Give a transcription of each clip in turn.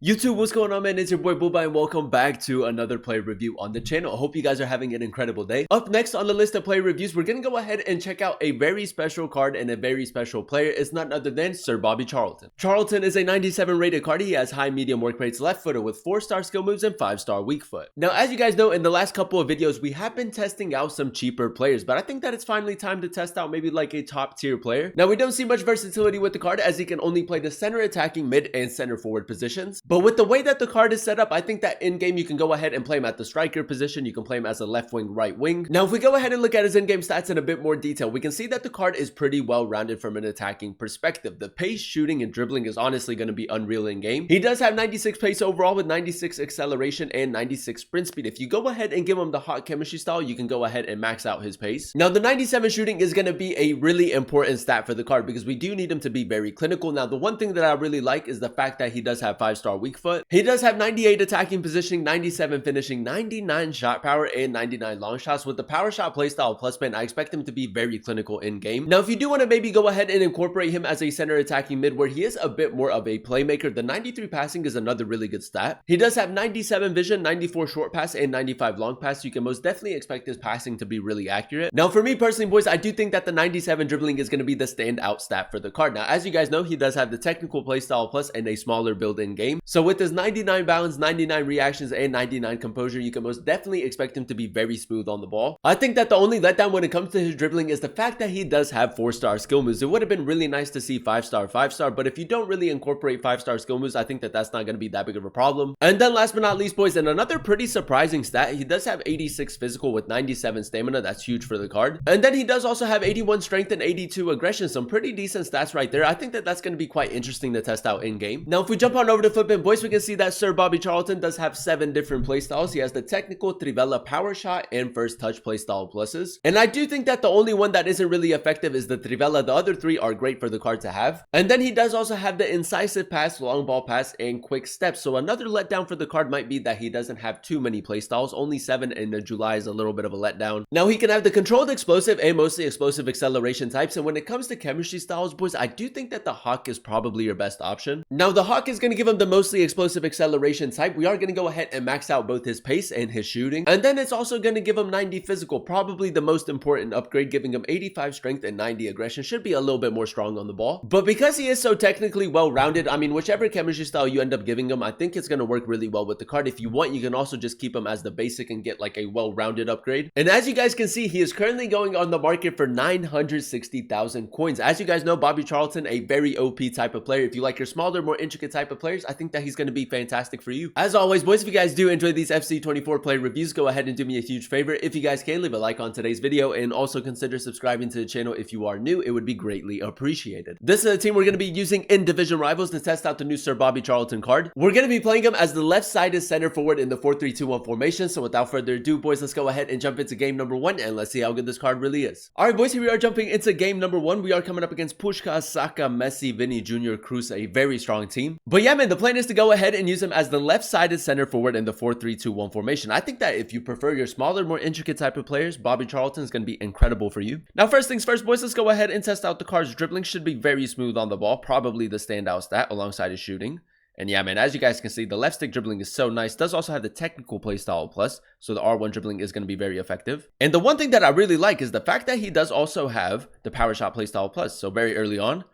YouTube, what's going on, man? It's your boy Booba and welcome back to another player review on the channel. I hope you guys are having an incredible day. Up next on the list of player reviews, we're gonna go ahead and check out a very special card and a very special player. It's none other than Sir Bobby Charlton. Charlton is a 97 rated card. He has high medium work rates left footer with 4-star skill moves and 5-star weak foot. Now, as you guys know, in the last couple of videos, we have been testing out some cheaper players, but I think that it's finally time to test out maybe like a top tier player. Now, we don't see much versatility with the card as he can only play the center attacking, mid, and center forward positions. But with the way that the card is set up, I think that in-game you can go ahead and play him at the striker position. You can play him as a left wing, right wing. Now, if we go ahead and look at his in-game stats in a bit more detail, we can see that the card is pretty well rounded from an attacking perspective. The pace, shooting, and dribbling is honestly going to be unreal in-game. He does have 96 pace overall with 96 acceleration and 96 sprint speed. If you go ahead and give him the hot chemistry style, you can go ahead and max out his pace. Now, the 97 shooting is going to be a really important stat for the card because we do need him to be very clinical. Now, the one thing that I really like is the fact that he does have 5-star weak foot. He does have 98 attacking positioning, 97 finishing, 99 shot power, and 99 long shots. With the power shot playstyle plus, man, I expect him to be very clinical in game. Now, if you do want to maybe go ahead and incorporate him as a center attacking mid where he is a bit more of a playmaker, the 93 passing is another really good stat. He does have 97 vision, 94 short pass, and 95 long pass. So you can most definitely expect his passing to be really accurate. Now, for me personally, boys, I do think that the 97 dribbling is going to be the standout stat for the card. Now, as you guys know, he does have the technical playstyle plus and a smaller build in game. So with his 99 balance, 99 reactions, and 99 composure, you can most definitely expect him to be very smooth on the ball. I think that the only letdown when it comes to his dribbling is the fact that he does have 4-star skill moves. It would have been really nice to see 5-star, 5-star, but if you don't really incorporate 5-star skill moves, I think that that's not going to be that big of a problem. And then last but not least, boys, and another pretty surprising stat, he does have 86 physical with 97 stamina. That's huge for the card. And then he does also have 81 strength and 82 aggression. Some pretty decent stats right there. I think that that's going to be quite interesting to test out in game. Now, if we jump on over to Flippin' Boys, we can see that Sir Bobby Charlton does have 7 different playstyles. He has the technical, Trivela, power shot, and first touch playstyle pluses. And I do think that the only one that isn't really effective is the Trivela. The other 3 are great for the card to have. And then he does also have the incisive pass, long ball pass, and quick steps. So another letdown for the card might be that he doesn't have too many playstyles. Only 7 in the July is a little bit of a letdown. Now, he can have the controlled explosive and mostly explosive acceleration types. And when it comes to chemistry styles, boys, I do think that the Hawk is probably your best option. Now, the Hawk is going to give him the mostly explosive acceleration type. We are going to go ahead and max out both his pace and his shooting. And then it's also going to give him 90 physical, probably the most important upgrade, giving him 85 strength and 90 aggression. Should be a little bit more strong on the ball. But because he is so technically well-rounded, I mean, whichever chemistry style you end up giving him, I think it's going to work really well with the card. If you want, you can also just keep him as the basic and get like a well-rounded upgrade. And as you guys can see, he is currently going on the market for 960,000 coins. As you guys know, Bobby Charlton, a very OP type of player. If you like your smaller, more intricate type of players, I think that he's going to be fantastic for you. As always, boys, if you guys do enjoy these FC24 player reviews, go ahead and do me a huge favor. If you guys can, leave a like on today's video and also consider subscribing to the channel if you are new. It would be greatly appreciated. This is the team we're going to be using in Division Rivals to test out the new Sir Bobby Charlton card. We're going to be playing him as the left-sided center forward in the 4-3-2-1 formation. So without further ado, boys, let's go ahead and jump into game number 1 and let's see how good this card really is. All right, boys, here we are jumping into game number 1. We are coming up against Pushka, Saka, Messi, Vinny Jr., Cruz, a very strong team. But yeah, man, the plan is to go ahead and use him as the left-sided center forward in the 4-3-2-1 formation. I think that if you prefer your smaller, more intricate type of players, Bobby Charlton is going to be incredible for you. Now, first things first, boys, let's go ahead and test out the card's dribbling. Should be very smooth on the ball, probably the standout stat alongside his shooting. And yeah, man, as you guys can see, the left stick dribbling is so nice. Does also have the technical playstyle plus, so the R1 dribbling is going to be very effective. And the one thing that I really like is the fact that he does also have the power shot playstyle plus. So very early on,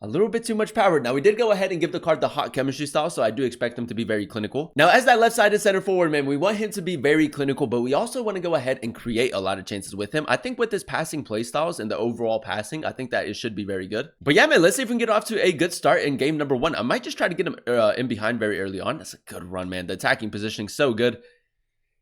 a little bit too much power. Now, we did go ahead and give the card the hot chemistry style, so I do expect him to be very clinical. Now, as that left-sided center forward, man, we want him to be very clinical, but we also want to go ahead and create a lot of chances with him. I think with his passing play styles and the overall passing, I think that it should be very good. But yeah, man, let's see if we can get off to a good start in game number 1. I might just try to get him in behind very early on. That's a good run, man. The attacking positioning so good.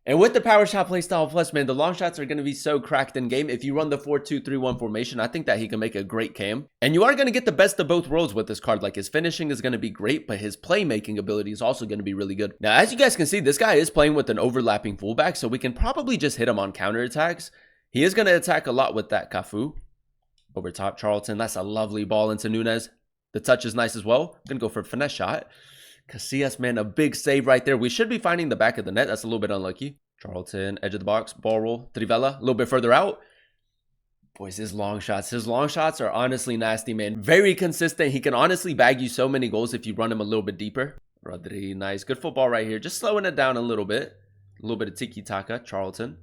And with the power shot playstyle plus, man, the long shots are going to be so cracked in game. If you run the 4-2-3-1 formation, I think that he can make a great cam. And you are going to get the best of both worlds with this card. Like, his finishing is going to be great, but his playmaking ability is also going to be really good. Now, as you guys can see, this guy is playing with an overlapping fullback, so we can probably just hit him on counterattacks. He is going to attack a lot with that Cafu. Over top, Charlton. That's a lovely ball into Nunez. The touch is nice as well. Going to go for a finesse shot. Casillas, man, a big save right there. We should be finding the back of the net. That's a little bit unlucky. Charlton, edge of the box, ball roll. Trivela, a little bit further out. Boys, his long shots are honestly nasty, man. Very consistent. He can honestly bag you so many goals if you run him a little bit deeper. Rodri, nice. Good football right here. Just slowing it down a little bit. A little bit of tiki-taka. Charlton.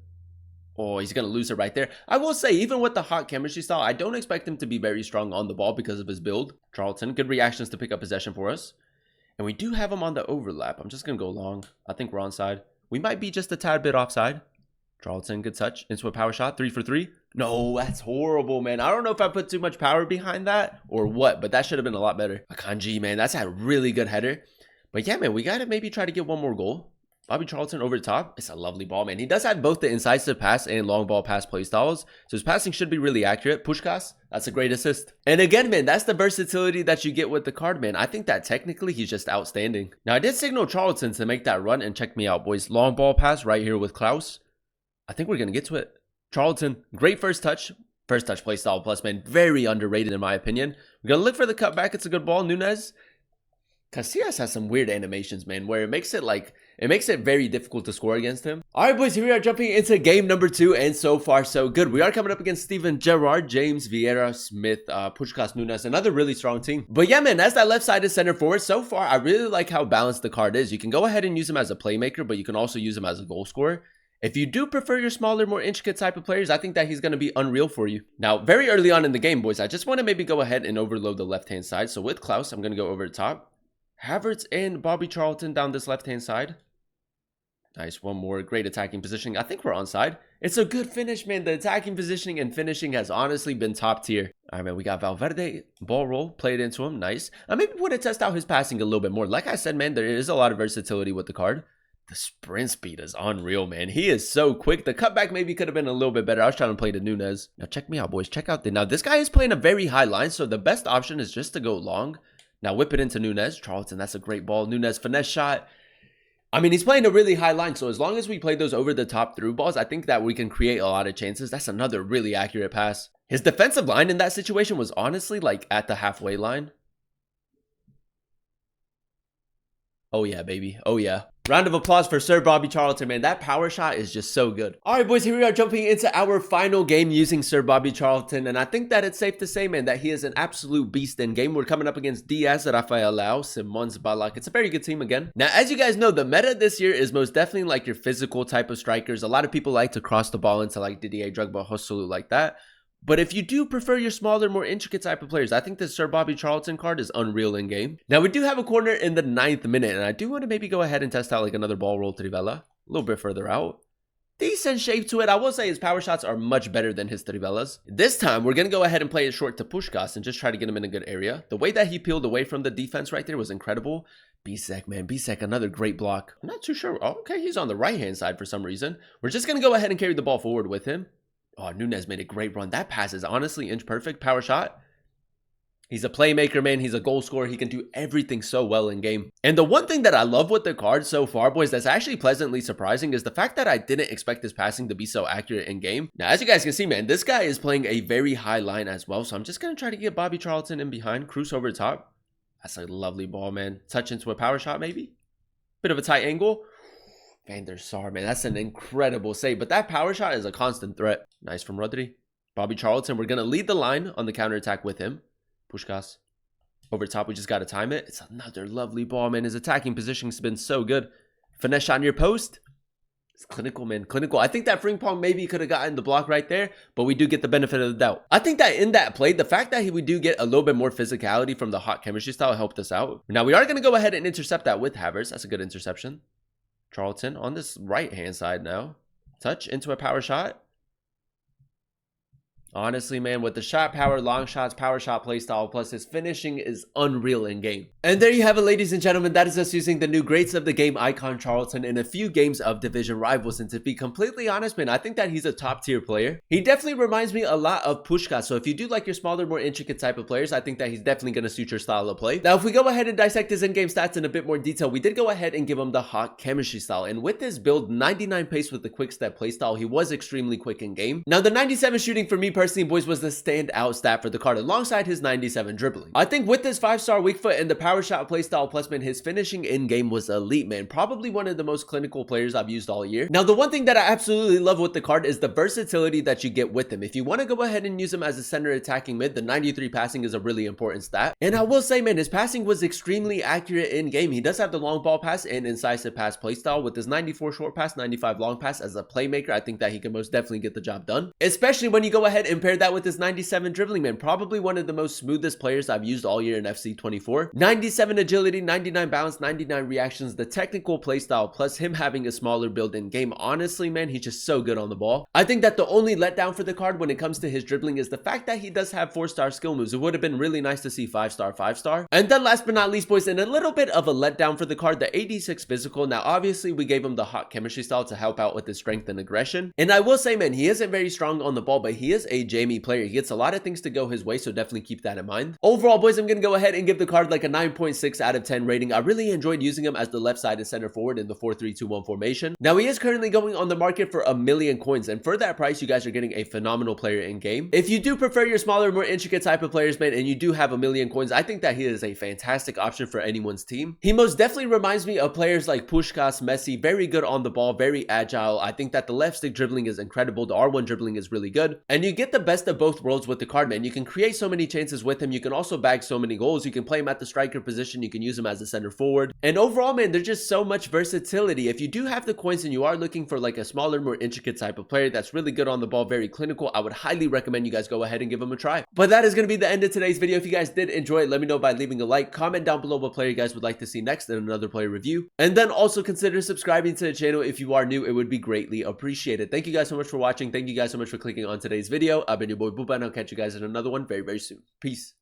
Oh, he's going to lose it right there. I will say, even with the hot chemistry style, I don't expect him to be very strong on the ball because of his build. Charlton, good reactions to pick up possession for us. And we do have him on the overlap. I'm just going to go long. I think we're onside. We might be just a tad bit offside. Charlton, good touch. Into a power shot. 3 for 3. No, that's horrible, man. I don't know if I put too much power behind that or what, but that should have been a lot better. Akanji, man, that's a really good header. But yeah, man, we got to maybe try to get one more goal. Bobby Charlton over the top. It's a lovely ball, man. He does have both the incisive pass and long ball pass play styles, so his passing should be really accurate. Pushkas, that's a great assist. And again, man, that's the versatility that you get with the card, man. I think that technically he's just outstanding. Now, I did signal Charlton to make that run, and check me out, boys. Long ball pass right here with Klaus. I think we're going to get to it. Charlton, great first touch. First touch play style plus, man. Very underrated in my opinion. We're going to look for the cutback. It's a good ball. Nunez. Casillas has some weird animations, man, where it makes it very difficult to score against him. All right, boys, here we are jumping into game number 2, and so far, so good. We are coming up against Steven Gerrard, James, Vieira, Smith, Puskás, Nunes, another really strong team. But yeah, man, as that left-sided center forward, so far, I really like how balanced the card is. You can go ahead and use him as a playmaker, but you can also use him as a goal scorer. If you do prefer your smaller, more intricate type of players, I think that he's going to be unreal for you. Now, very early on in the game, boys, I just want to maybe go ahead and overload the left-hand side. So with Klaus, I'm going to go over the top. Havertz and Bobby Charlton down this left-hand side. Nice, one more. Great attacking positioning. I think we're onside. It's a good finish, man. The attacking positioning and finishing has honestly been top tier. All right, man, we got Valverde. Ball roll, played into him. Nice. I maybe want to test out his passing a little bit more. Like I said, man, there is a lot of versatility with the card. The sprint speed is unreal, man. He is so quick. The cutback maybe could have been a little bit better. I was trying to play to Nunez. Now, check me out, boys. Check out the... Now, this guy is playing a very high line, so the best option is just to go long. Now, whip it into Nunez. Charlton, that's a great ball. Nunez, finesse shot. I mean, he's playing a really high line, so as long as we play those over-the-top through balls, I think that we can create a lot of chances. That's another really accurate pass. His defensive line in that situation was honestly, like, at the halfway line. Oh, yeah, baby. Oh, yeah. Round of applause for Sir Bobby Charlton, man. That power shot is just so good. All right, boys, here we are jumping into our final game using Sir Bobby Charlton. And I think that it's safe to say, man, that he is an absolute beast in game. We're coming up against Diaz, Rafael Leao, Simons, Balak. It's a very good team again. Now, as you guys know, the meta this year is most definitely like your physical type of strikers. A lot of people like to cross the ball into like Didier Drogba, Joselu, like that. But if you do prefer your smaller, more intricate type of players, I think the Sir Bobby Charlton card is unreal in game. Now, we do have a corner in the 9th minute, and I do want to maybe go ahead and test out like another ball roll to Trivela. A little bit further out. Decent shape to it. I will say his power shots are much better than his Trivelas. This time, we're going to go ahead and play it short to Puskás and just try to get him in a good area. The way that he peeled away from the defense right there was incredible. Bisek, man. Bisek, another great block. I'm not too sure. Oh, okay, he's on the right-hand side for some reason. We're just going to go ahead and carry the ball forward with him. Oh, Nunez made a great run. That pass is honestly inch perfect. Power shot. He's a playmaker, man. He's a goal scorer. He can do everything so well in game. And the one thing that I love with the card so far, boys, that's actually pleasantly surprising is the fact that I didn't expect his passing to be so accurate in game. Now, as you guys can see, man, this guy is playing a very high line as well. So I'm just going to try to get Bobby Charlton in behind. Cruz over the top. That's a lovely ball, man. Touch into a power shot, maybe. Bit of a tight angle. Van der Sar, man, that's an incredible save. But that power shot is a constant threat. Nice from Rodri. Bobby Charlton, we're going to lead the line on the counterattack with him. Puskás. Over top, we just got to time it. It's another lovely ball, man. His attacking position's been so good. Finesse shot near post. It's clinical, man. Clinical. I think that Frimpong maybe could have gotten the block right there, but we do get the benefit of the doubt. I think that in that play, the fact that we do get a little bit more physicality from the hot chemistry style helped us out. Now, we are going to go ahead and intercept that with Havertz. That's a good interception. Charlton on this right-hand side now. Touch into a power shot. Honestly, man, with the shot power, long shots, power shot playstyle, plus his finishing is unreal in game. And there you have it, ladies and gentlemen. That is us using the new greats of the game icon Charlton in a few games of Division Rivals. And to be completely honest, man, I think that he's a top tier player. He definitely reminds me a lot of Puskás. So if you do like your smaller, more intricate type of players, I think that he's definitely going to suit your style of play. Now, if we go ahead and dissect his in-game stats in a bit more detail, we did go ahead and give him the hot chemistry style. And with this build, 99 pace with the quick step playstyle, he was extremely quick in game. Now, the 97 shooting for me personally, boys, was the standout stat for the card alongside his 97 dribbling. I think with this 5-star weak foot and the power shot playstyle plus, man, his finishing in game was elite, man. Probably one of the most clinical players I've used all year. Now, the one thing that I absolutely love with the card is the versatility that you get with him. If you want to go ahead and use him as a center attacking mid, the 93 passing is a really important stat. And I will say, man, his passing was extremely accurate in game. He does have the long ball pass and incisive pass playstyle. With his 94 short pass, 95 long pass as a playmaker, I think that he can most definitely get the job done. Especially when you go ahead and pair that with his 97 dribbling, man. Probably one of the most smoothest players I've used all year in FC 24. 97 agility, 99 balance, 99 reactions, the technical playstyle, plus him having a smaller build in game. Honestly, man, he's just so good on the ball. I think that the only letdown for the card when it comes to his dribbling is the fact that he does have 4-star skill moves. It would have been really nice to see 5-star, 5-star. And then last but not least, boys, and a little bit of a letdown for the card, the 86 physical. Now, obviously, we gave him the hot chemistry style to help out with his strength and aggression. And I will say, man, he isn't very strong on the ball, but he is a Jamie player. He gets a lot of things to go his way, so definitely keep that in mind. Overall, boys, I'm going to go ahead and give the card like a 9.6 out of 10 rating. I really enjoyed using him as the left-sided center forward in the 4-3-2-1 formation. Now, he is currently going on the market for 1,000,000 coins, and for that price, you guys are getting a phenomenal player in game. If you do prefer your smaller, more intricate type of players, man, and you do have 1,000,000 coins, I think that he is a fantastic option for anyone's team. He most definitely reminds me of players like Puskás, Messi, very good on the ball, very agile. I think that the left stick dribbling is incredible. The R1 dribbling is really good, and you get the best of both worlds with the card, man. You can create so many chances with him. You can also bag so many goals. You can play him at the striker position. You can use him as a center forward, and overall, man, there's just so much versatility. If you do have the coins and you are looking for like a smaller, more intricate type of player that's really good on the ball, very clinical, I would highly recommend you guys go ahead and give him a try. But that is going to be the end of today's video. If you guys did enjoy it, let me know by leaving a like, comment down below what player you guys would like to see next in another player review, and then also consider subscribing to the channel if you are new. It would be greatly appreciated. Thank you guys so much for watching. Thank you guys so much for clicking on today's video. I've been your boy Booba, and I'll catch you guys in another one very, very soon. Peace.